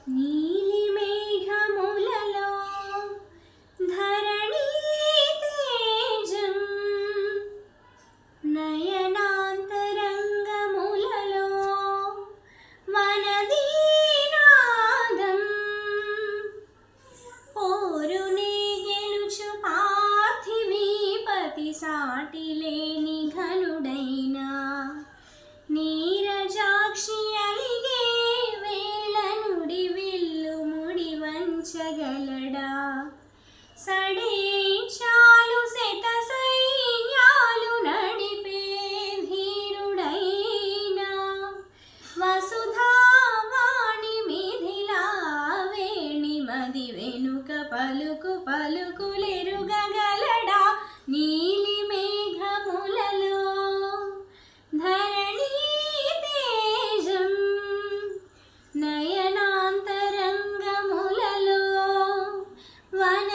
నీలి మేఘములలో ధరణీ తేజం, నయనాంతరంగములలో వనదీనాదం, పోరునే గెలుచు పార్థివీపతి సాటిలేని ఘనుడైనా నీరజాక్షి అలిగే వేళ నుడి విల్లు ముడి వంచగలడా? సడేచాలు శత సైన్యాలు నడిపే ధీరుడైనా వసుధావాణి మిథిలా వేణి మది వెనుక పలుకు పలుకులెరుగగలడా? నీలి మేఘములలో ధరణీ తేజం, నయనాంతరంగములలో వన